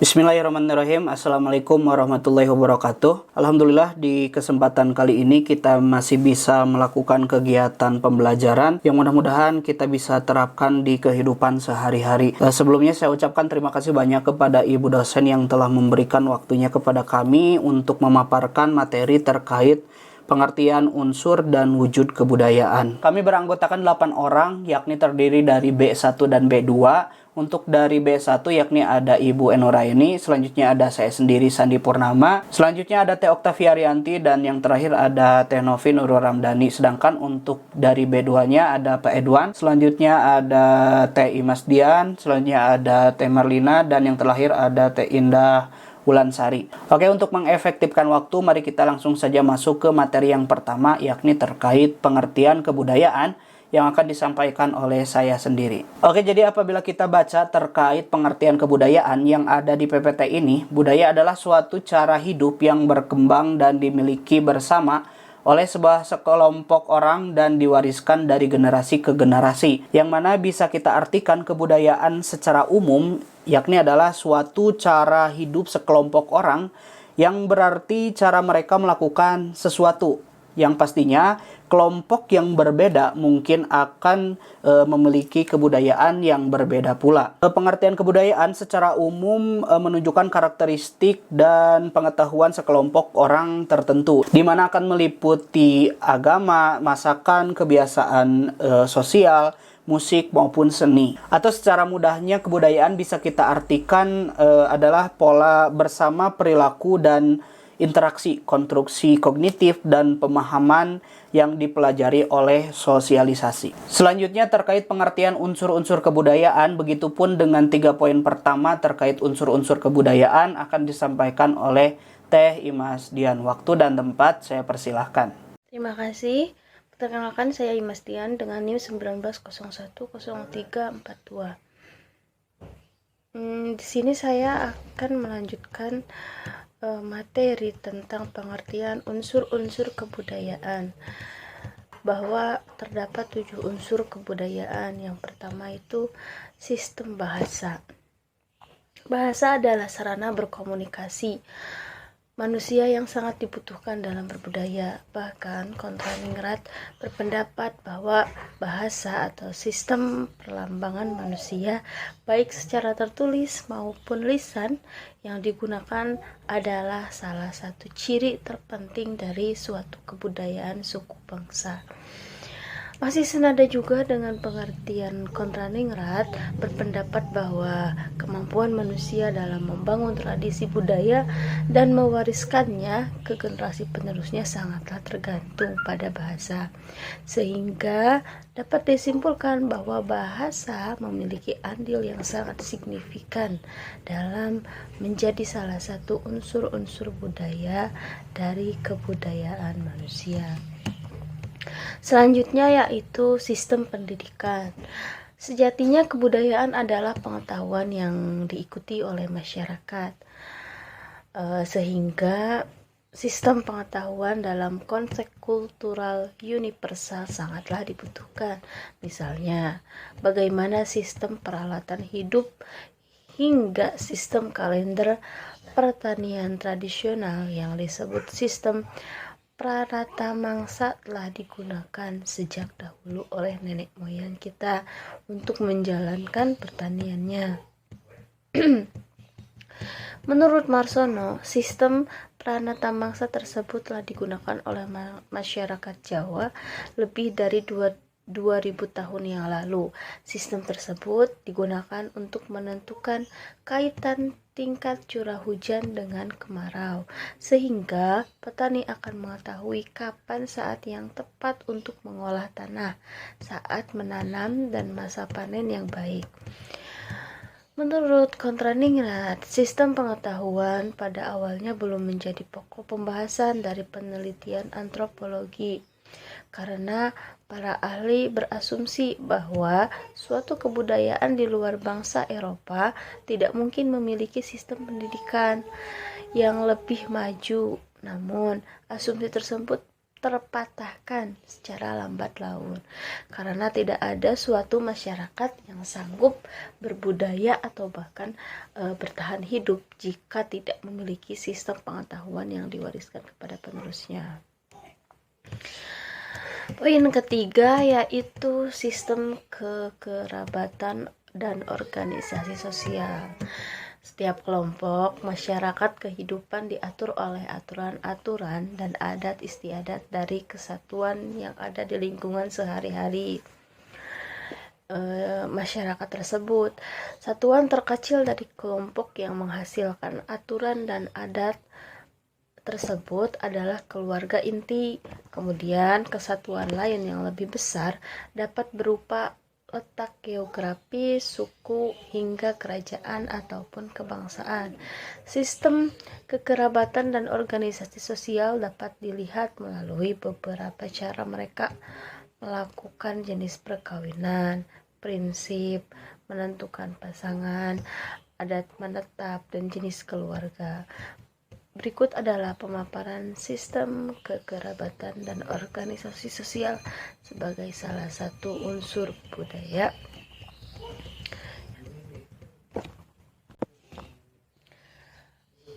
Bismillahirrahmanirrahim. Assalamualaikum warahmatullahi wabarakatuh. Alhamdulillah di kesempatan kali ini kita masih bisa melakukan kegiatan pembelajaran yang mudah-mudahan kita bisa terapkan di kehidupan sehari-hari. Sebelumnya saya ucapkan terima kasih banyak kepada Ibu dosen yang telah memberikan waktunya kepada kami untuk memaparkan materi terkait pengertian unsur dan wujud kebudayaan. Kami beranggotakan 8 orang, yakni terdiri dari B1 dan B2. Untuk dari B1 yakni ada Ibu Enuraini, selanjutnya ada saya sendiri Sandi Purnama, selanjutnya ada Teh Oktaviarianti, dan yang terakhir ada Teh Novi Nurul Ramdhani. Sedangkan untuk dari B2-nya ada Pak Edwan, selanjutnya ada Teh Imas Dian, selanjutnya ada Teh Marlina, dan yang terakhir ada Teh Indah Wulansari. Oke, untuk mengefektifkan waktu, mari kita langsung saja masuk ke materi yang pertama, yakni terkait pengertian kebudayaan yang akan disampaikan oleh saya sendiri. Oke, jadi apabila kita baca terkait pengertian kebudayaan yang ada di PPT ini, budaya adalah suatu cara hidup yang berkembang dan dimiliki bersama oleh sebuah sekelompok orang dan diwariskan dari generasi ke generasi, yang mana bisa kita artikan kebudayaan secara umum yakni adalah suatu cara hidup sekelompok orang yang berarti cara mereka melakukan sesuatu yang pastinya kelompok yang berbeda mungkin akan memiliki kebudayaan yang berbeda pula. Pengertian kebudayaan secara umum menunjukkan karakteristik dan pengetahuan sekelompok orang tertentu, di mana akan meliputi agama, masakan, kebiasaan sosial, musik maupun seni. Atau secara mudahnya kebudayaan bisa kita artikan adalah pola bersama perilaku dan interaksi, konstruksi kognitif, dan pemahaman yang dipelajari oleh sosialisasi. Selanjutnya terkait pengertian unsur-unsur kebudayaan, begitupun dengan 3 poin pertama terkait unsur-unsur kebudayaan akan disampaikan oleh Teh Imas Dian. Waktu dan tempat saya persilahkan. Terima kasih. Perkenalkan, saya Imas Dian dengan NIM 19010342. Di sini saya akan melanjutkan materi tentang pengertian unsur-unsur kebudayaan, bahwa terdapat 7 unsur kebudayaan. Yang pertama itu sistem bahasa. Bahasa adalah sarana berkomunikasi manusia yang sangat dibutuhkan dalam berbudaya. Bahkan Kontraningrat berpendapat bahwa bahasa atau sistem perlambangan manusia, baik secara tertulis maupun lisan, yang digunakan adalah salah satu ciri terpenting dari suatu kebudayaan suku bangsa. Masih senada juga dengan pengertian Kontraningrat berpendapat bahwa kemampuan manusia dalam membangun tradisi budaya dan mewariskannya ke generasi penerusnya sangatlah tergantung pada bahasa, sehingga dapat disimpulkan bahwa bahasa memiliki andil yang sangat signifikan dalam menjadi salah satu unsur-unsur budaya dari kebudayaan manusia. Selanjutnya yaitu sistem pendidikan. Sejatinya kebudayaan adalah pengetahuan yang diikuti oleh masyarakat, sehingga sistem pengetahuan dalam konsep kultural universal sangatlah dibutuhkan. Misalnya, bagaimana sistem peralatan hidup hingga sistem kalender pertanian tradisional yang disebut sistem Pranata Mangsa telah digunakan sejak dahulu oleh nenek moyang kita untuk menjalankan pertaniannya. Menurut Marsono, sistem Pranata Mangsa tersebut telah digunakan oleh masyarakat Jawa lebih dari 2000 tahun yang lalu. Sistem tersebut digunakan untuk menentukan kaitan tingkat curah hujan dengan kemarau, sehingga petani akan mengetahui kapan saat yang tepat untuk mengolah tanah, saat menanam, dan masa panen yang baik. Menurut Kontraningrat, sistem pengetahuan pada awalnya belum menjadi pokok pembahasan dari penelitian antropologi, karena para ahli berasumsi bahwa suatu kebudayaan di luar bangsa Eropa tidak mungkin memiliki sistem pendidikan yang lebih maju. Namun, asumsi tersebut terpatahkan secara lambat laun karena tidak ada suatu masyarakat yang sanggup berbudaya atau bahkan bertahan hidup jika tidak memiliki sistem pengetahuan yang diwariskan kepada penerusnya. Poin ketiga yaitu sistem kekerabatan dan organisasi sosial. Setiap kelompok masyarakat kehidupan diatur oleh aturan-aturan dan adat istiadat dari kesatuan yang ada di lingkungan sehari-hari masyarakat tersebut. Satuan terkecil dari kelompok yang menghasilkan aturan dan adat tersebut adalah keluarga inti. Kemudian kesatuan lain yang lebih besar dapat berupa letak geografis, suku, hingga kerajaan ataupun kebangsaan. Sistem kekerabatan dan organisasi sosial dapat dilihat melalui beberapa cara mereka melakukan jenis perkawinan, prinsip, menentukan pasangan, adat menetap, dan jenis keluarga. Berikut adalah pemaparan sistem kekerabatan dan organisasi sosial sebagai salah satu unsur budaya.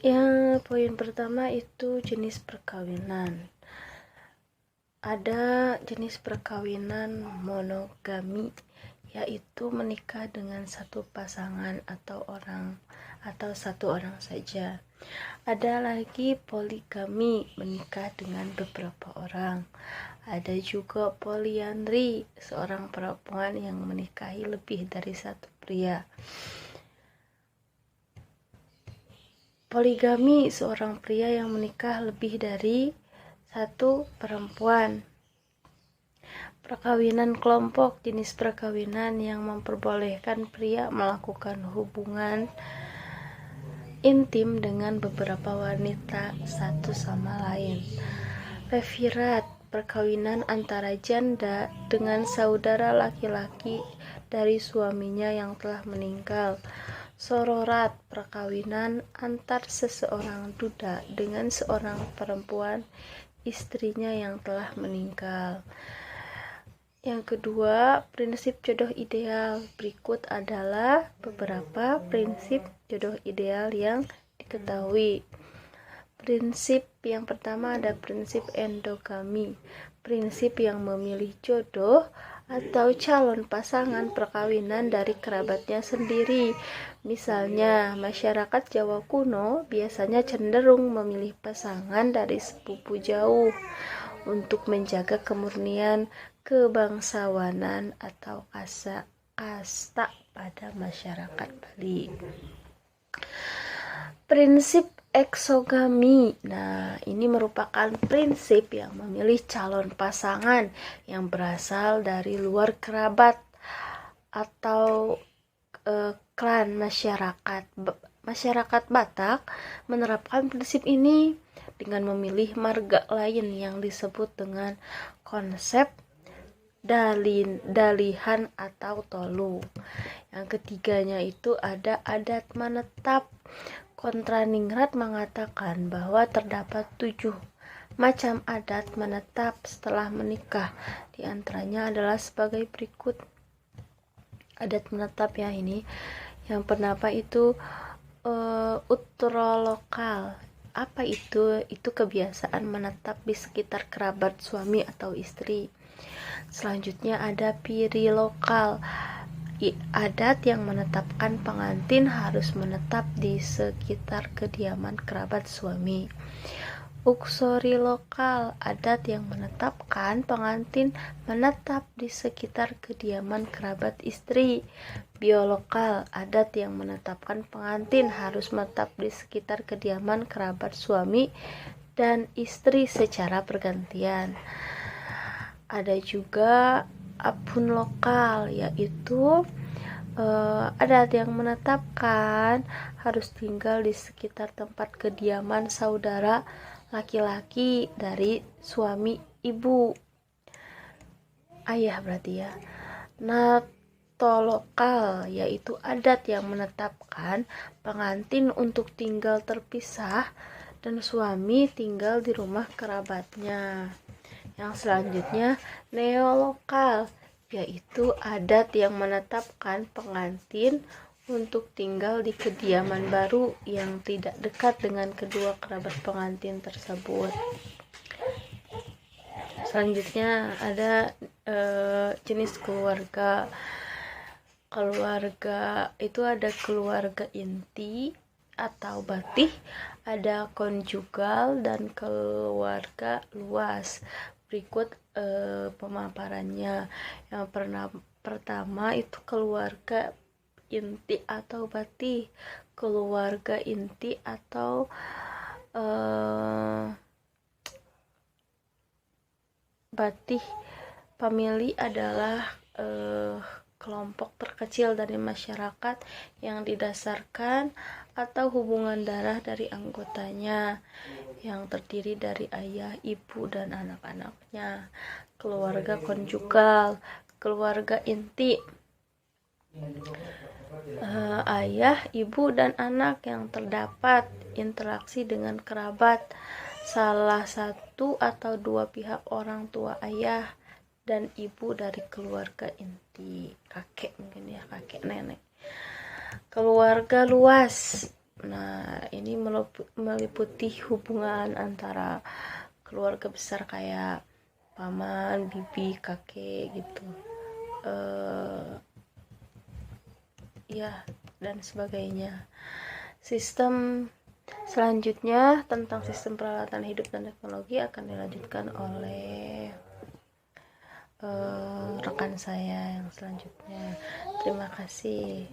Yang poin pertama itu jenis perkawinan. Ada jenis perkawinan monogami, yaitu menikah dengan satu pasangan atau satu orang saja. Ada lagi poligami, menikah dengan beberapa orang. Ada juga poliandri, seorang perempuan yang menikahi lebih dari satu pria. Poligami, seorang pria yang menikah lebih dari satu perempuan. Perkawinan kelompok, jenis perkawinan yang memperbolehkan pria melakukan hubungan intim dengan beberapa wanita satu sama lain. Revirat, perkawinan antara janda dengan saudara laki-laki dari suaminya yang telah meninggal. Sororat, perkawinan antar seseorang duda dengan seorang perempuan istrinya yang telah meninggal. Yang kedua, prinsip jodoh ideal. Berikut adalah beberapa prinsip jodoh ideal yang diketahui. Prinsip yang pertama ada prinsip endogami. Prinsip yang memilih jodoh atau calon pasangan perkawinan dari kerabatnya sendiri. Misalnya, masyarakat Jawa kuno biasanya cenderung memilih pasangan dari sepupu jauh untuk menjaga kemurnian kebangsawanan atau kasta pada masyarakat Bali. Prinsip eksogami. Nah, ini merupakan prinsip yang memilih calon pasangan yang berasal dari luar kerabat atau klan masyarakat. Masyarakat Batak menerapkan prinsip ini dengan memilih marga lain yang disebut dengan konsep dalihan atau tolu. Yang ketiganya itu ada adat menetap. Kontraningrat mengatakan bahwa terdapat 7 macam adat menetap setelah menikah. Di antaranya adalah sebagai berikut. Adat menetap ya ini. Yang pertama itu utrolokal. Apa itu? Itu kebiasaan menetap di sekitar kerabat suami atau istri. Selanjutnya ada piri lokal, adat yang menetapkan pengantin harus menetap di sekitar kediaman kerabat suami. Uksori lokal, adat yang menetapkan pengantin menetap di sekitar kediaman kerabat istri. Biolokal, adat yang menetapkan pengantin harus menetap di sekitar kediaman kerabat suami dan istri secara bergantian. Ada juga abun lokal, yaitu adat yang menetapkan harus tinggal di sekitar tempat kediaman saudara laki-laki dari suami ibu, ayah berarti ya. Natolokal, yaitu adat yang menetapkan pengantin untuk tinggal terpisah dan suami tinggal di rumah kerabatnya. Yang selanjutnya neolokal, yaitu adat yang menetapkan pengantin untuk tinggal di kediaman baru yang tidak dekat dengan kedua kerabat pengantin tersebut. Selanjutnya ada jenis keluarga. Keluarga itu ada keluarga inti atau batih, ada konjugal, dan keluarga luas. Berikut pemaparannya. Yang pertama itu keluarga inti atau batih. Keluarga inti atau batih family adalah kelompok terkecil dari masyarakat yang didasarkan atau hubungan darah dari anggotanya yang terdiri dari ayah, ibu, dan anak-anaknya. Keluarga konjugal, keluarga inti, ayah, ibu, dan anak yang terdapat interaksi dengan kerabat, salah satu atau dua pihak orang tua ayah dan ibu dari keluarga inti, kakek mungkin ya, kakek nenek. Keluarga luas, nah ini meliputi hubungan antara keluarga besar kayak paman, bibi, kakek gitu, ya dan sebagainya. Sistem selanjutnya tentang sistem peralatan hidup dan teknologi akan dilanjutkan oleh rekan saya yang selanjutnya. Terima kasih.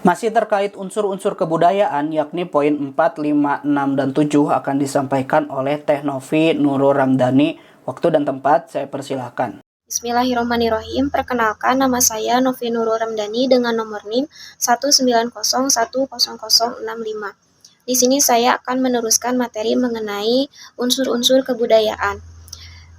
Masih terkait unsur-unsur kebudayaan, yakni poin 4, 5, 6, dan 7 akan disampaikan oleh Teh Novi Nurul Ramdhani. Waktu dan tempat saya persilahkan. Bismillahirrahmanirrahim. Perkenalkan, nama saya Novi Nurul Ramdhani dengan nomor NIM 190100065. Di sini saya akan meneruskan materi mengenai unsur-unsur kebudayaan.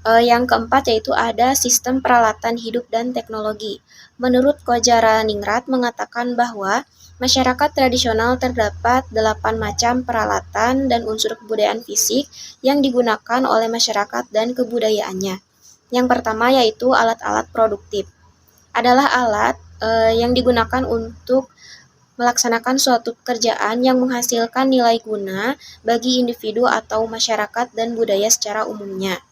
Yang keempat yaitu ada sistem peralatan hidup dan teknologi. Menurut Kojaraningrat mengatakan bahwa masyarakat tradisional terdapat 8 macam peralatan dan unsur kebudayaan fisik yang digunakan oleh masyarakat dan kebudayaannya. Yang pertama yaitu alat-alat produktif. Adalah alat yang digunakan untuk melaksanakan suatu pekerjaan yang menghasilkan nilai guna bagi individu atau masyarakat dan budaya secara umumnya.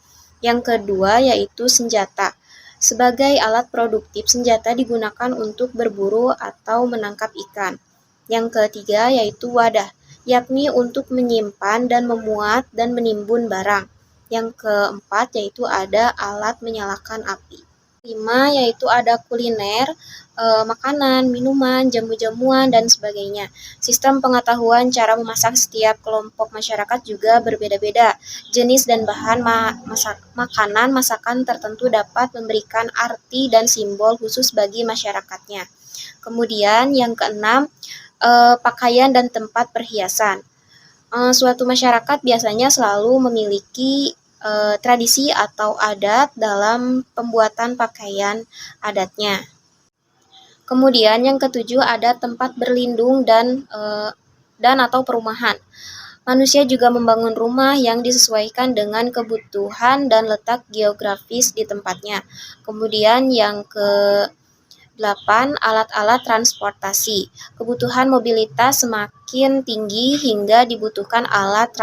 Yang kedua yaitu senjata. Sebagai alat produktif, senjata digunakan untuk berburu atau menangkap ikan. Yang ketiga yaitu wadah, yakni untuk menyimpan dan memuat dan menimbun barang. Yang keempat yaitu ada alat menyalakan api. 5 yaitu ada kuliner, makanan, minuman, jamu-jamuan, dan sebagainya. Sistem pengetahuan cara memasak setiap kelompok masyarakat juga berbeda-beda. Jenis dan bahan makanan masakan tertentu dapat memberikan arti dan simbol khusus bagi masyarakatnya. Kemudian yang keenam, pakaian dan tempat perhiasan. Suatu masyarakat biasanya selalu memiliki tradisi atau adat dalam pembuatan pakaian adatnya. Kemudian yang ketujuh ada tempat berlindung dan atau perumahan. Manusia juga membangun rumah yang disesuaikan dengan kebutuhan dan letak geografis di tempatnya. Kemudian yang ke-8 alat-alat transportasi. Kebutuhan mobilitas semakin tinggi hingga dibutuhkan alat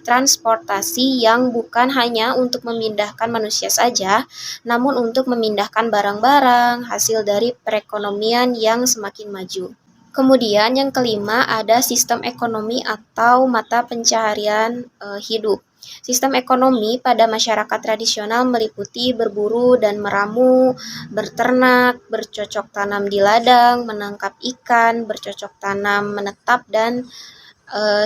transportasi yang bukan hanya untuk memindahkan manusia saja, namun untuk memindahkan barang-barang hasil dari perekonomian yang semakin maju. Kemudian yang kelima ada sistem ekonomi atau mata pencaharian hidup. Sistem ekonomi pada masyarakat tradisional meliputi berburu dan meramu, berternak, bercocok tanam di ladang, menangkap ikan, bercocok tanam menetap, dan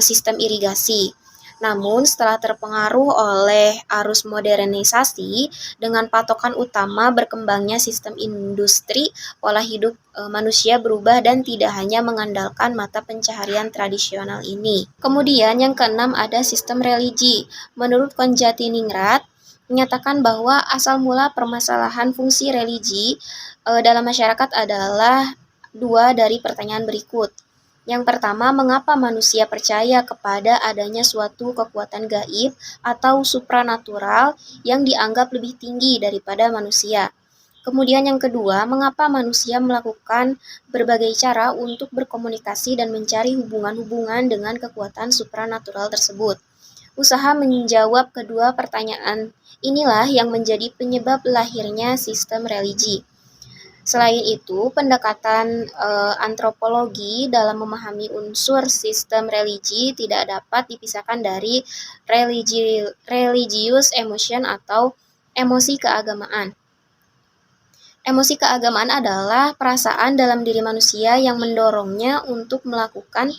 sistem irigasi. Namun setelah terpengaruh oleh arus modernisasi dengan patokan utama berkembangnya sistem industri, pola hidup manusia berubah dan tidak hanya mengandalkan mata pencaharian tradisional ini. Kemudian yang keenam ada sistem religi. Menurut Konjatiningrat menyatakan bahwa asal mula permasalahan fungsi religi dalam masyarakat adalah dua dari pertanyaan berikut. Yang pertama, mengapa manusia percaya kepada adanya suatu kekuatan gaib atau supranatural yang dianggap lebih tinggi daripada manusia. Kemudian yang kedua, mengapa manusia melakukan berbagai cara untuk berkomunikasi dan mencari hubungan-hubungan dengan kekuatan supranatural tersebut. Usaha menjawab kedua pertanyaan inilah yang menjadi penyebab lahirnya sistem religi. Selain itu, pendekatan antropologi dalam memahami unsur sistem religi tidak dapat dipisahkan dari religious emotion atau emosi keagamaan. Emosi keagamaan adalah perasaan dalam diri manusia yang mendorongnya untuk melakukan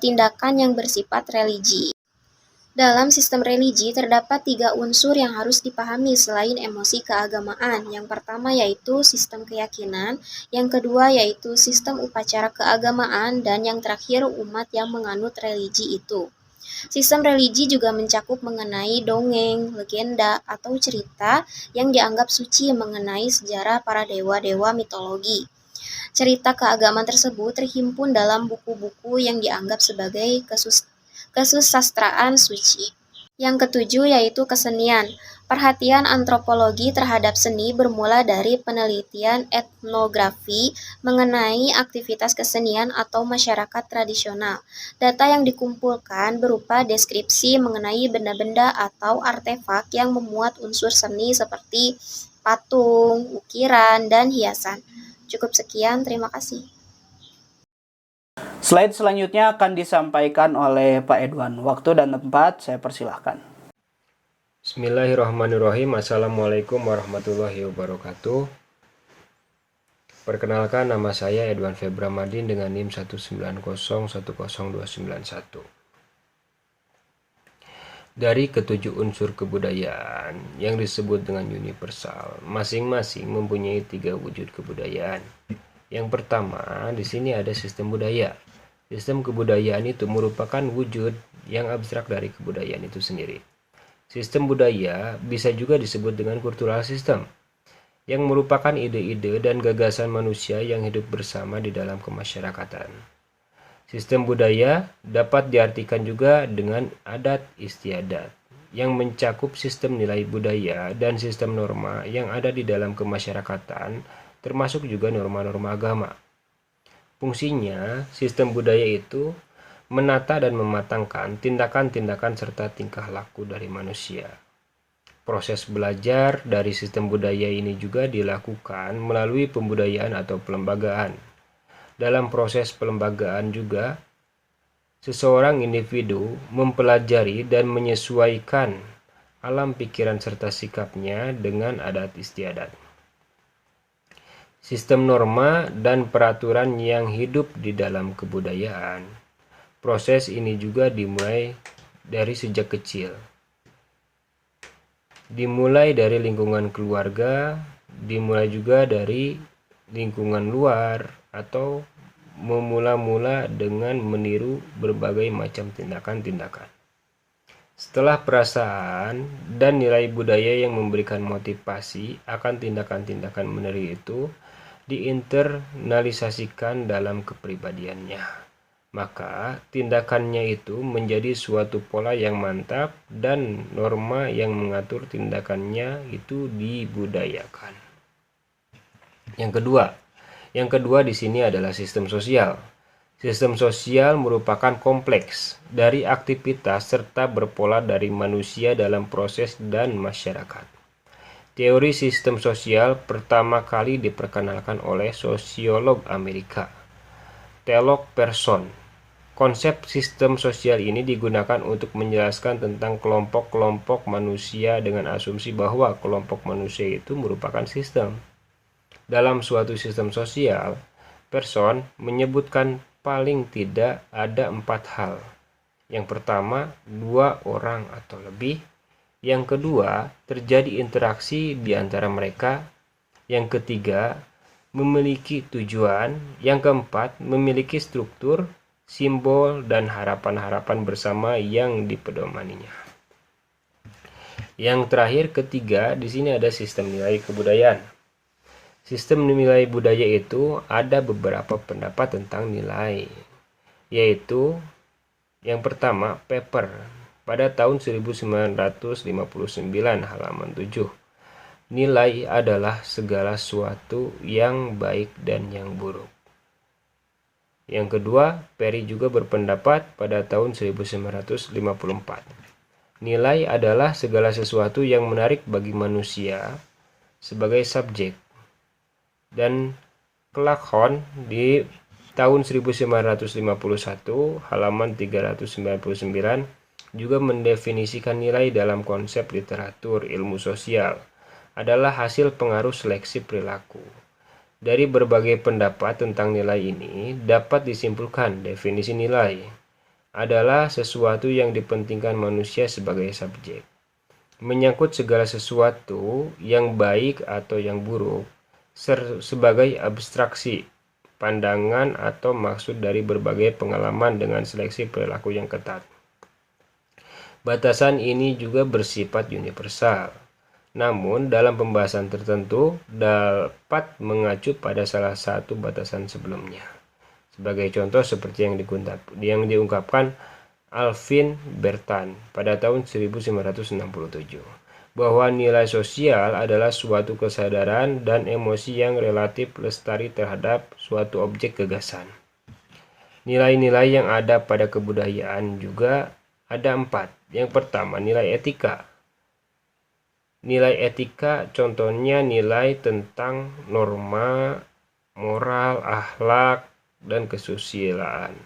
tindakan yang bersifat religi. Dalam sistem religi terdapat 3 unsur yang harus dipahami selain emosi keagamaan. Yang pertama yaitu sistem keyakinan, yang kedua yaitu sistem upacara keagamaan, dan yang terakhir umat yang menganut religi itu. Sistem religi juga mencakup mengenai dongeng, legenda, atau cerita yang dianggap suci mengenai sejarah para dewa-dewa mitologi. Cerita keagamaan tersebut terhimpun dalam buku-buku yang dianggap sebagai kesusastraan suci. Yang ketujuh yaitu kesenian. Perhatian antropologi terhadap seni bermula dari penelitian etnografi mengenai aktivitas kesenian atau masyarakat tradisional. Data yang dikumpulkan berupa deskripsi mengenai benda-benda atau artefak yang memuat unsur seni seperti patung, ukiran, dan hiasan. Cukup sekian, terima kasih. Slide selanjutnya akan disampaikan oleh Pak Edwan. Waktu dan tempat saya persilahkan. Bismillahirrahmanirrahim. Assalamualaikum warahmatullahi wabarakatuh. Perkenalkan, nama saya Edwan Febramadin dengan NIM 190100291. Dari ketujuh unsur kebudayaan yang disebut dengan universal, masing-masing mempunyai 3 wujud kebudayaan. Yang pertama, di sini ada sistem budaya. Sistem kebudayaan itu merupakan wujud yang abstrak dari kebudayaan itu sendiri. Sistem budaya bisa juga disebut dengan kultural system, yang merupakan ide-ide dan gagasan manusia yang hidup bersama di dalam kemasyarakatan. Sistem budaya dapat diartikan juga dengan adat istiadat, yang mencakup sistem nilai budaya dan sistem norma yang ada di dalam kemasyarakatan, termasuk juga norma-norma agama. Fungsinya, sistem budaya itu menata dan mematangkan tindakan-tindakan serta tingkah laku dari manusia. Proses belajar dari sistem budaya ini juga dilakukan melalui pembudayaan atau pelembagaan. Dalam proses pelembagaan juga, seseorang individu mempelajari dan menyesuaikan alam pikiran serta sikapnya dengan adat istiadat. Sistem norma dan peraturan yang hidup di dalam kebudayaan. Proses ini juga dimulai dari sejak kecil. Dimulai dari lingkungan keluarga, dimulai juga dari lingkungan luar, atau memula-mula dengan meniru berbagai macam tindakan-tindakan. Setelah perasaan dan nilai budaya yang memberikan motivasi akan tindakan-tindakan meniru itu diinternalisasikan dalam kepribadiannya, maka tindakannya itu menjadi suatu pola yang mantap dan norma yang mengatur tindakannya itu dibudayakan. Yang kedua di sini adalah sistem sosial. Sistem sosial merupakan kompleks dari aktivitas serta berpola dari manusia dalam proses dan masyarakat. Teori sistem sosial pertama kali diperkenalkan oleh sosiolog Amerika, Theodore Pearson. Konsep sistem sosial ini digunakan untuk menjelaskan tentang kelompok-kelompok manusia dengan asumsi bahwa kelompok manusia itu merupakan sistem. Dalam suatu sistem sosial, Pearson menyebutkan paling tidak ada 4 hal. Yang pertama, 2 orang atau lebih. Yang kedua, terjadi interaksi di antara mereka. Yang ketiga, memiliki tujuan. Yang keempat, memiliki struktur, simbol, dan harapan-harapan bersama yang dipedomaninya. Yang terakhir, ketiga, di sini ada sistem nilai kebudayaan. Sistem nilai budaya itu ada beberapa pendapat tentang nilai. yaitu yang pertama Pepper pada tahun 1959 halaman 7. Nilai adalah segala sesuatu yang baik dan yang buruk. Yang kedua, Perry juga berpendapat pada tahun 1954. Nilai adalah segala sesuatu yang menarik bagi manusia sebagai subjek. Dan Clarkson di tahun 1951 halaman 399 juga mendefinisikan nilai dalam konsep literatur ilmu sosial adalah hasil pengaruh seleksi perilaku. Dari berbagai pendapat tentang nilai ini dapat disimpulkan definisi nilai adalah sesuatu yang dipentingkan manusia sebagai subjek. Menyangkut segala sesuatu yang baik atau yang buruk sebagai abstraksi, pandangan atau maksud dari berbagai pengalaman dengan seleksi perilaku yang ketat. Batasan ini juga bersifat universal. Namun, dalam pembahasan tertentu dapat mengacu pada salah satu batasan sebelumnya. Sebagai contoh seperti yang diungkapkan Alvin Bertan pada tahun 1967, bahwa nilai sosial adalah suatu kesadaran dan emosi yang relatif lestari terhadap suatu objek gagasan. Nilai-nilai yang ada pada kebudayaan juga ada 4. Yang pertama, nilai etika. Nilai etika contohnya nilai tentang norma, moral, akhlak, dan kesusilaan.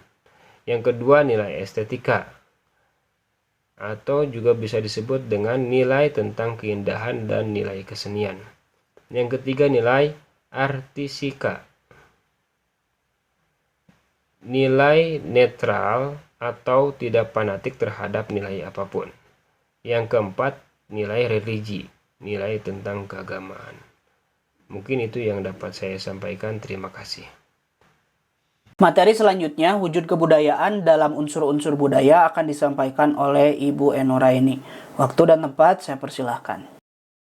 Yang kedua, nilai estetika, atau juga bisa disebut dengan nilai tentang keindahan dan nilai kesenian. Yang ketiga, nilai artistika, nilai netral atau tidak fanatik terhadap nilai apapun. Yang keempat, nilai religi, nilai tentang keagamaan. Mungkin itu yang dapat saya sampaikan. Terima kasih. Materi selanjutnya, wujud kebudayaan dalam unsur-unsur budaya akan disampaikan oleh Ibu Enor Aini. Waktu dan tempat saya persilahkan.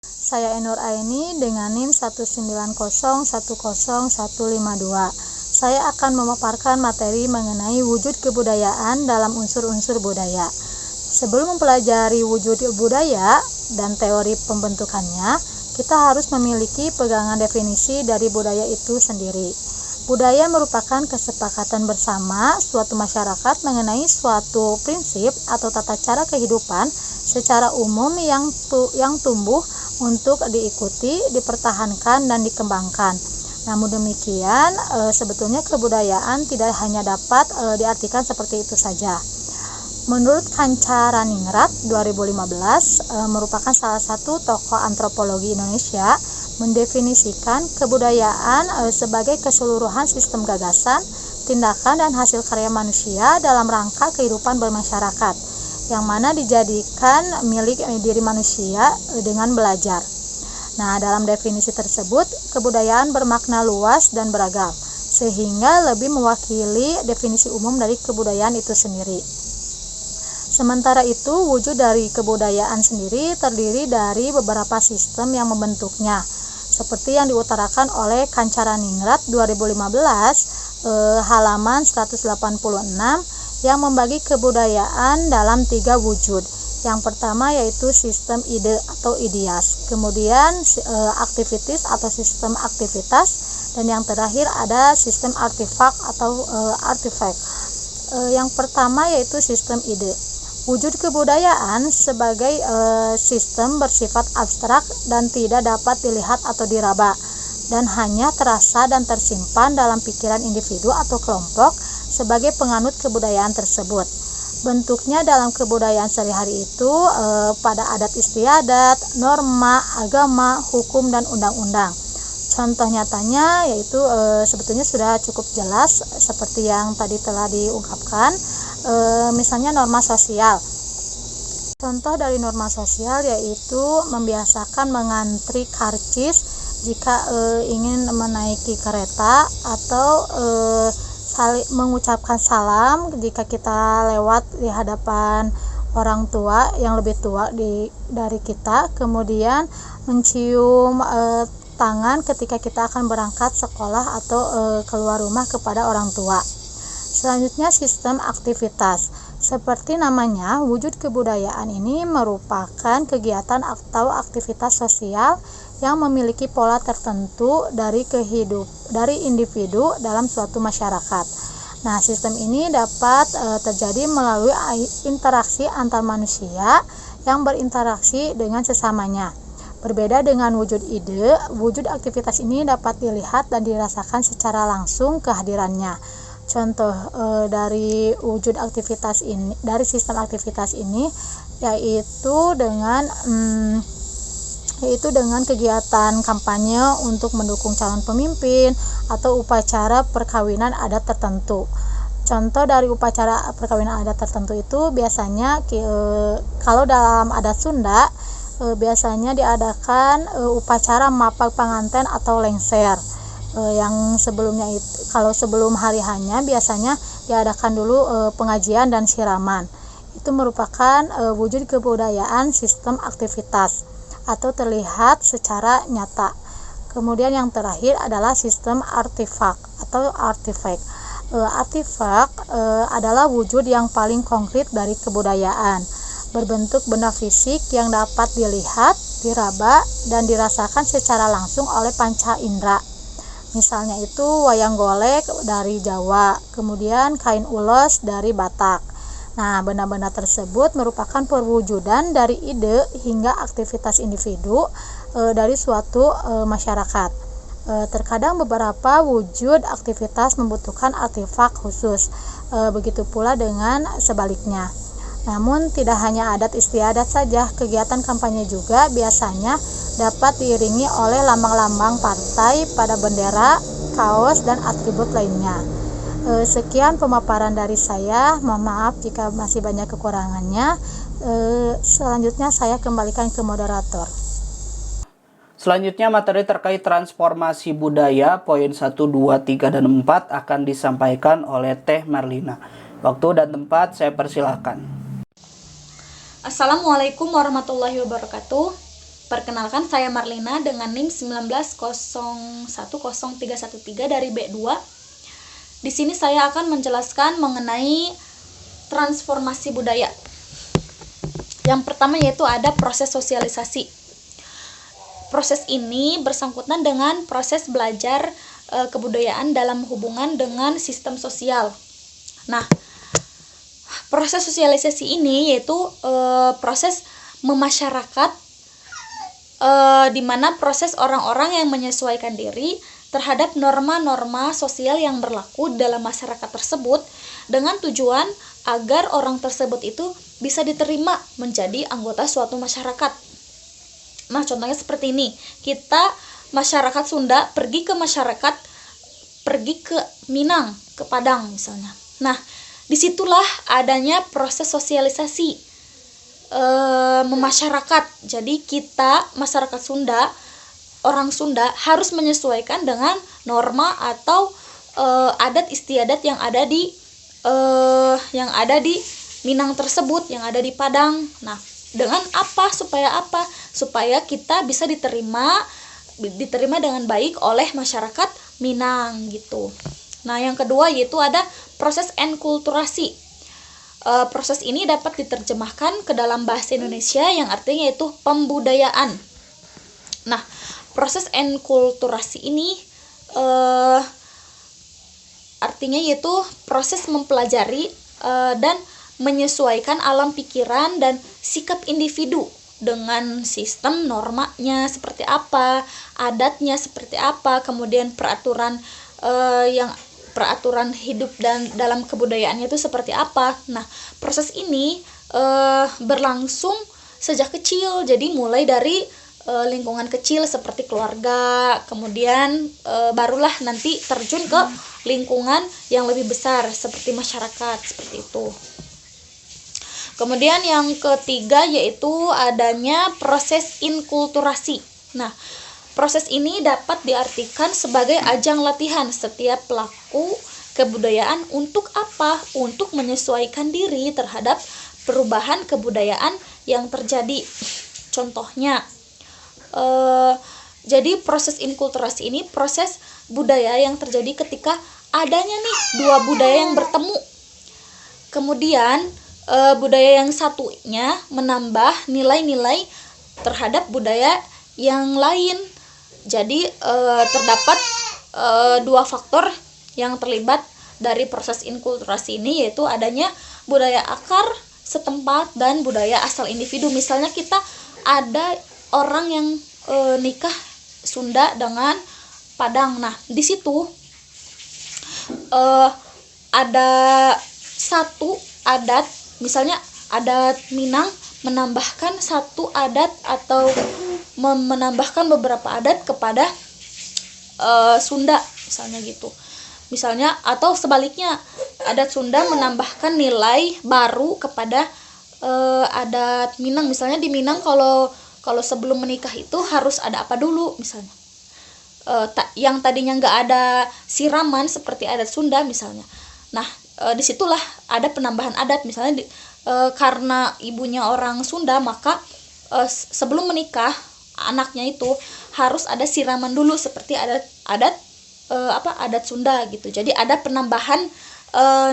Saya Enor Aini dengan NIM 190101552. Saya akan memaparkan materi mengenai wujud kebudayaan dalam unsur-unsur budaya. Sebelum mempelajari wujud budaya dan teori pembentukannya, kita harus memiliki pegangan definisi dari budaya itu sendiri. Budaya merupakan kesepakatan bersama suatu masyarakat mengenai suatu prinsip atau tata cara kehidupan secara umum yang tumbuh untuk diikuti, dipertahankan, dan dikembangkan. Namun demikian, sebetulnya kebudayaan tidak hanya dapat diartikan seperti itu saja. Menurut Kancaraningrat 2015, merupakan salah satu tokoh antropologi Indonesia, mendefinisikan kebudayaan sebagai keseluruhan sistem gagasan, tindakan, dan hasil karya manusia dalam rangka kehidupan bermasyarakat, yang mana dijadikan milik diri manusia dengan belajar. Nah, dalam definisi tersebut, kebudayaan bermakna luas dan beragam, sehingga lebih mewakili definisi umum dari kebudayaan itu sendiri. Sementara itu, wujud dari kebudayaan sendiri terdiri dari beberapa sistem yang membentuknya, seperti yang diutarakan oleh Kancaraningrat 2015 halaman 186 yang membagi kebudayaan dalam 3 wujud. Yang pertama yaitu sistem ide atau ideas, kemudian aktivitas atau sistem aktivitas, dan yang terakhir ada sistem artefak atau artifact. Yang pertama yaitu sistem ide. Wujud kebudayaan sebagai sistem bersifat abstrak dan tidak dapat dilihat atau diraba, dan hanya terasa dan tersimpan dalam pikiran individu atau kelompok sebagai penganut kebudayaan tersebut. Bentuknya dalam kebudayaan sehari-hari itu pada adat istiadat, norma, agama, hukum, dan undang-undang. Contoh nyatanya yaitu sebetulnya sudah cukup jelas seperti yang tadi telah diungkapkan, misalnya norma sosial. Contoh dari norma sosial yaitu membiasakan mengantri karcis jika ingin menaiki kereta, atau mengucapkan salam jika kita lewat di hadapan orang tua yang lebih tua dari kita, kemudian mencium tangan ketika kita akan berangkat sekolah atau keluar rumah kepada orang tua. Selanjutnya sistem aktivitas. Seperti namanya, wujud kebudayaan ini merupakan kegiatan atau aktivitas sosial yang memiliki pola tertentu dari individu dalam suatu masyarakat. Nah, sistem ini dapat terjadi melalui interaksi antar manusia yang berinteraksi dengan sesamanya. Berbeda dengan wujud ide, wujud aktivitas ini dapat dilihat dan dirasakan secara langsung kehadirannya. Contoh dari wujud aktivitas ini, dari sistem aktivitas ini, yaitu dengan kegiatan kampanye untuk mendukung calon pemimpin atau upacara perkawinan adat tertentu. Contoh dari upacara perkawinan adat tertentu itu biasanya kalau dalam adat Sunda biasanya diadakan upacara mapak panganten atau lengser. Yang sebelumnya itu, kalau sebelum hari hanya biasanya diadakan dulu pengajian dan siraman. Itu merupakan wujud kebudayaan sistem aktivitas atau terlihat secara nyata. Kemudian yang terakhir adalah sistem artefak atau artifact. Artefak adalah wujud yang paling konkret dari kebudayaan, berbentuk benda fisik yang dapat dilihat, diraba, dan dirasakan secara langsung oleh panca indera. Misalnya itu wayang golek dari Jawa, kemudian kain ulos dari Batak. Nah, benda-benda tersebut merupakan perwujudan dari ide hingga aktivitas individu dari suatu masyarakat. Terkadang beberapa wujud aktivitas membutuhkan artefak khusus, begitu pula dengan sebaliknya. Namun tidak hanya adat istiadat saja, kegiatan kampanye juga biasanya dapat diiringi oleh lambang-lambang partai pada bendera, kaos, dan atribut lainnya. Sekian pemaparan dari saya, mohon maaf jika masih banyak kekurangannya. Selanjutnya saya kembalikan ke moderator. Selanjutnya materi terkait transformasi budaya poin 1, 2, 3, dan 4 akan disampaikan oleh Teh Marlina. Waktu dan tempat saya persilahkan. Assalamualaikum warahmatullahi wabarakatuh. Perkenalkan, saya Marlina dengan NIM 19010313 dari B2. Di sini saya akan menjelaskan mengenai transformasi budaya. Yang pertama yaitu ada proses sosialisasi. Proses ini bersangkutan dengan proses belajar kebudayaan dalam hubungan dengan sistem sosial. Nah, proses sosialisasi ini yaitu proses memasyarakat, di mana proses orang-orang yang menyesuaikan diri terhadap norma-norma sosial yang berlaku dalam masyarakat tersebut dengan tujuan agar orang tersebut itu bisa diterima menjadi anggota suatu masyarakat. Nah, contohnya seperti ini. Kita masyarakat Sunda pergi ke Minang, ke Padang misalnya. Nah, disitulah adanya proses sosialisasi memasyarakat. Jadi kita masyarakat Sunda, orang Sunda harus menyesuaikan dengan norma atau adat istiadat yang ada di Minang tersebut, yang ada di Padang. Nah, dengan apa? Supaya kita bisa diterima dengan baik oleh masyarakat Minang gitu. Nah, yang kedua yaitu ada proses enkulturasi. Proses ini dapat diterjemahkan ke dalam bahasa Indonesia yang artinya yaitu pembudayaan. Nah, proses enkulturasi ini artinya yaitu proses mempelajari dan menyesuaikan alam pikiran dan sikap individu dengan sistem normanya seperti apa, adatnya seperti apa, kemudian peraturan hidup dan dalam kebudayaannya itu seperti apa. Nah, proses ini berlangsung sejak kecil, jadi mulai dari lingkungan kecil seperti keluarga, kemudian barulah nanti terjun ke lingkungan yang lebih besar seperti masyarakat, seperti itu. Kemudian yang ketiga yaitu adanya proses inkulturasi. Nah, proses ini dapat diartikan sebagai ajang latihan setiap pelaku kebudayaan untuk apa? Untuk menyesuaikan diri terhadap perubahan kebudayaan yang terjadi. Contohnya, jadi proses inkulturasi ini proses budaya yang terjadi ketika adanya nih dua budaya yang bertemu. Kemudian budaya yang satunya menambah nilai-nilai terhadap budaya yang lain. Jadi terdapat dua faktor yang terlibat dari proses inkulturasi ini, yaitu adanya budaya akar setempat dan budaya asal individu. Misalnya kita ada orang yang nikah Sunda dengan Padang. Nah, di situ ada satu adat, misalnya adat Minang menambahkan satu adat atau menambahkan beberapa adat kepada Sunda, misalnya gitu. Misalnya, atau sebaliknya, adat Sunda menambahkan nilai baru kepada adat Minang. Misalnya di Minang kalau sebelum menikah itu harus ada apa dulu, misalnya. Yang tadinya nggak ada siraman seperti adat Sunda misalnya. Nah, disitulah ada penambahan adat, misalnya karena ibunya orang Sunda, maka sebelum menikah anaknya itu harus ada siraman dulu seperti adat Sunda gitu. Jadi ada penambahan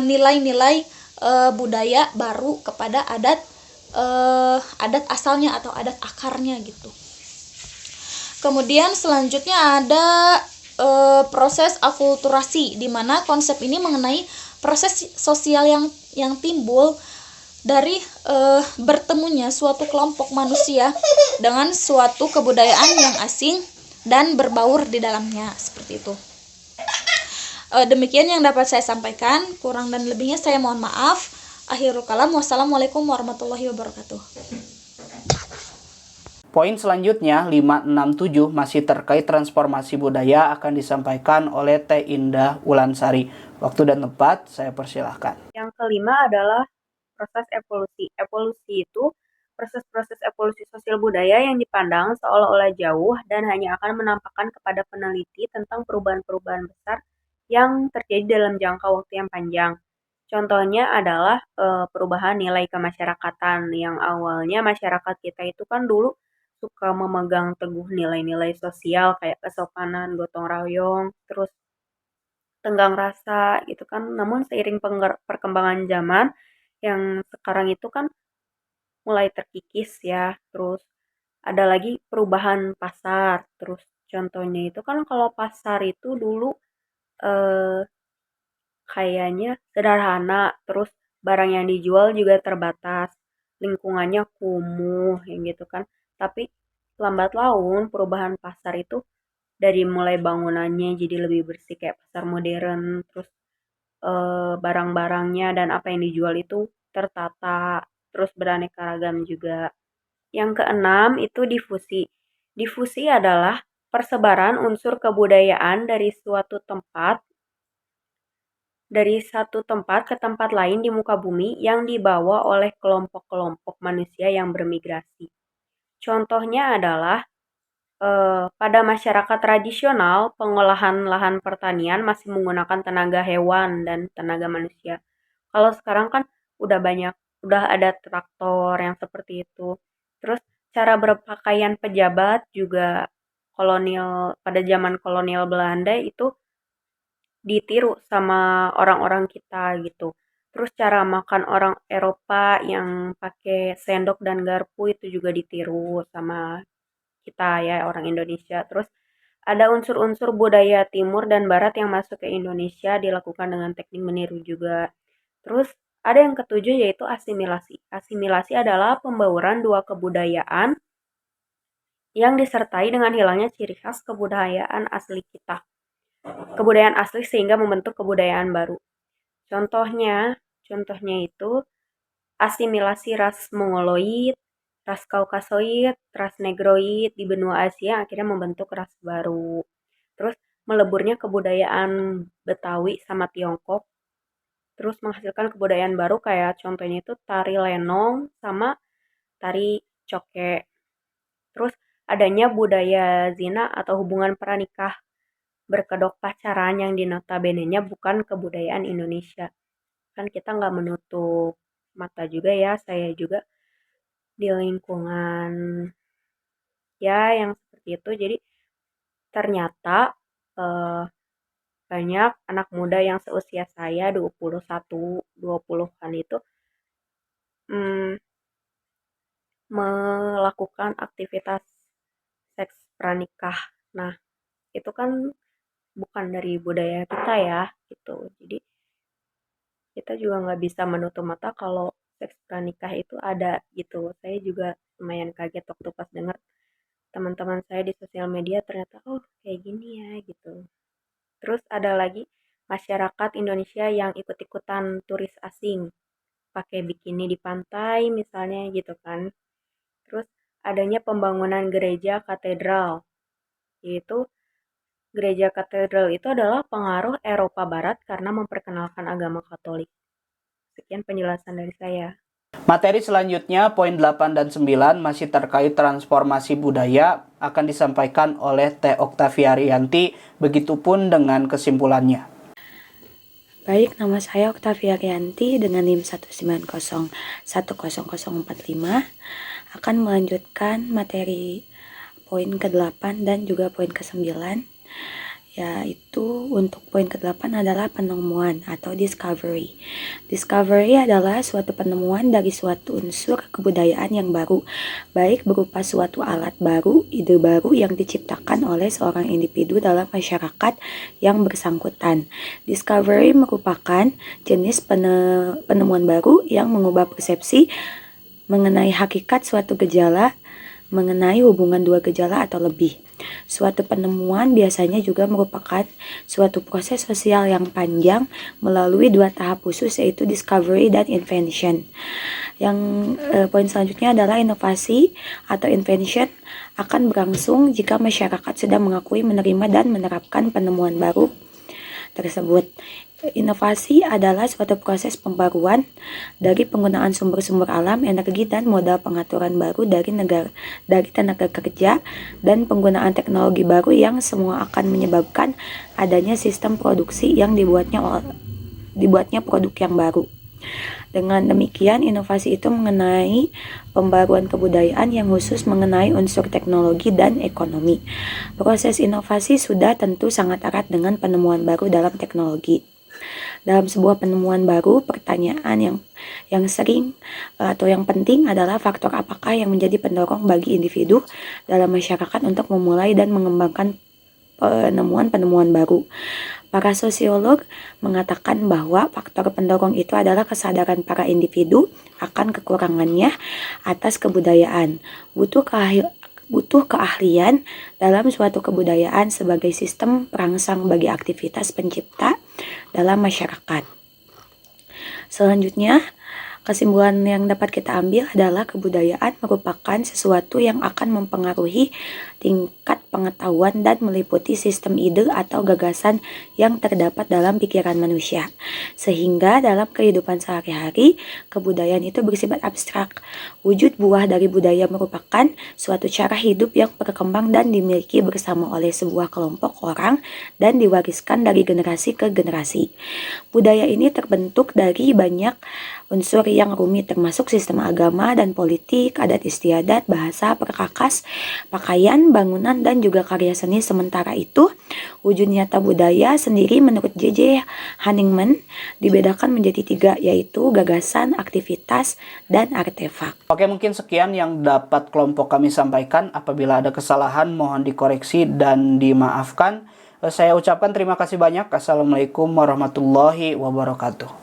nilai-nilai budaya baru kepada adat asalnya atau adat akarnya gitu. Kemudian selanjutnya ada proses akulturasi, di mana konsep ini mengenai proses sosial yang timbul dari bertemunya suatu kelompok manusia dengan suatu kebudayaan yang asing dan berbaur di dalamnya, seperti itu. Demikian yang dapat saya sampaikan, kurang dan lebihnya saya mohon maaf. Akhirul kalam, wassalamualaikum warahmatullahi wabarakatuh. Poin selanjutnya 567 masih terkait transformasi budaya akan disampaikan oleh Teh Indah Ulansari. Waktu dan tempat saya persilahkan. Yang kelima adalah proses evolusi. Evolusi itu proses-proses evolusi sosial budaya yang dipandang seolah-olah jauh dan hanya akan menampakkan kepada peneliti tentang perubahan-perubahan besar yang terjadi dalam jangka waktu yang panjang. Contohnya adalah perubahan nilai kemasyarakatan, yang awalnya masyarakat kita itu kan dulu suka memegang teguh nilai-nilai sosial kayak kesopanan, gotong royong, terus tenggang rasa gitu kan. Namun seiring perkembangan zaman yang sekarang itu kan mulai terkikis ya. Terus ada lagi perubahan pasar. Terus contohnya itu kan kalau pasar itu dulu eh, kayaknya sederhana, terus barang yang dijual juga terbatas, lingkungannya kumuh yang gitu kan. Tapi lambat laun perubahan pasar itu dari mulai bangunannya jadi lebih bersih kayak pasar modern, terus barang-barangnya dan apa yang dijual itu tertata, terus beraneka ragam juga. Yang keenam itu difusi. Difusi adalah persebaran unsur kebudayaan dari satu tempat ke tempat lain di muka bumi yang dibawa oleh kelompok-kelompok manusia yang bermigrasi. Contohnya adalah pada masyarakat tradisional, pengolahan lahan pertanian masih menggunakan tenaga hewan dan tenaga manusia. Kalau sekarang kan udah ada traktor yang seperti itu. Terus cara berpakaian pejabat juga pada zaman kolonial Belanda itu ditiru sama orang-orang kita gitu. Terus cara makan orang Eropa yang pakai sendok dan garpu itu juga ditiru sama kita ya, orang Indonesia. Terus ada unsur-unsur budaya timur dan barat yang masuk ke Indonesia dilakukan dengan teknik meniru juga. Terus ada yang ketujuh yaitu asimilasi. Asimilasi adalah pembauran dua kebudayaan yang disertai dengan hilangnya ciri khas kebudayaan asli kita. Kebudayaan asli sehingga membentuk kebudayaan baru. Contohnya itu asimilasi ras Mongoloid, ras Kaukasoid, ras Negroid di benua Asia akhirnya membentuk ras baru. Terus meleburnya kebudayaan Betawi sama Tiongkok, terus menghasilkan kebudayaan baru kayak contohnya itu tari lenong sama tari coke. Terus adanya budaya zina atau hubungan pranikah berkedok pacaran yang dinotabenenya bukan kebudayaan Indonesia. Kan kita nggak menutup mata juga ya, saya juga di lingkungan ya yang seperti itu. Jadi ternyata banyak anak muda yang seusia saya 21, 20-an itu melakukan aktivitas seks pranikah. Nah, itu kan bukan dari budaya kita ya, gitu. Jadi kita juga nggak bisa menutup mata kalau seks pranikah itu ada gitu. Saya juga lumayan kaget waktu pas dengar teman-teman saya di sosial media ternyata oh kayak gini ya gitu. Terus ada lagi masyarakat Indonesia yang ikut-ikutan turis asing pakai bikini di pantai misalnya gitu kan. Terus adanya pembangunan gereja katedral, yaitu gereja katedral itu adalah pengaruh Eropa Barat karena memperkenalkan agama Katolik. Sekian penjelasan dari saya. Materi selanjutnya, poin 8 dan 9 masih terkait transformasi budaya akan disampaikan oleh Teh Oktavia Rianti, begitupun dengan kesimpulannya. Baik, nama saya Oktavia Rianti dengan NIM 1901045 akan melanjutkan materi poin ke-8 dan juga poin ke-9, yaitu untuk poin ke-8 adalah penemuan atau discovery. Discovery adalah suatu penemuan dari suatu unsur kebudayaan yang baru, baik berupa suatu alat baru, ide baru yang diciptakan oleh seorang individu dalam masyarakat yang bersangkutan. Discovery merupakan jenis penemuan baru yang mengubah persepsi mengenai hakikat suatu gejala, mengenai hubungan dua gejala atau lebih. Suatu penemuan biasanya juga merupakan suatu proses sosial yang panjang melalui dua tahap khusus, yaitu discovery dan invention. Yang poin selanjutnya adalah inovasi atau invention akan berlangsung jika masyarakat sudah mengakui, menerima, dan menerapkan penemuan baru tersebut. Inovasi adalah suatu proses pembaruan dari penggunaan sumber-sumber alam, energi, dan modal pengaturan baru dari tenaga kerja dan penggunaan teknologi baru yang semua akan menyebabkan adanya sistem produksi yang dibuatnya produk yang baru. Dengan demikian, inovasi itu mengenai pembaruan kebudayaan yang khusus mengenai unsur teknologi dan ekonomi. Proses inovasi sudah tentu sangat erat dengan penemuan baru dalam teknologi. Dalam sebuah penemuan baru, pertanyaan yang sering atau yang penting adalah faktor apakah yang menjadi pendorong bagi individu dalam masyarakat untuk memulai dan mengembangkan penemuan-penemuan baru. Para sosiolog mengatakan bahwa faktor pendorong itu adalah kesadaran para individu akan kekurangannya atas kebudayaan, butuh keahlian dalam suatu kebudayaan sebagai sistem perangsang bagi aktivitas pencipta dalam masyarakat. Selanjutnya, kesimpulan yang dapat kita ambil adalah kebudayaan merupakan sesuatu yang akan mempengaruhi tingkat pengetahuan dan meliputi sistem ide atau gagasan yang terdapat dalam pikiran manusia. Sehingga dalam kehidupan sehari-hari, kebudayaan itu bersifat abstrak. Wujud buah dari budaya merupakan suatu cara hidup yang berkembang dan dimiliki bersama oleh sebuah kelompok orang dan diwariskan dari generasi ke generasi. Budaya ini terbentuk dari banyak unsur yang rumit, termasuk sistem agama dan politik, adat istiadat, bahasa, perkakas, pakaian, bangunan, dan juga karya seni. Sementara itu, wujud nyata budaya sendiri menurut J.J. Haningman dibedakan menjadi 3, yaitu gagasan, aktivitas, dan artefak. Oke, mungkin sekian yang dapat kelompok kami sampaikan. Apabila ada kesalahan, mohon dikoreksi dan dimaafkan. Saya ucapkan terima kasih banyak. Assalamualaikum warahmatullahi wabarakatuh.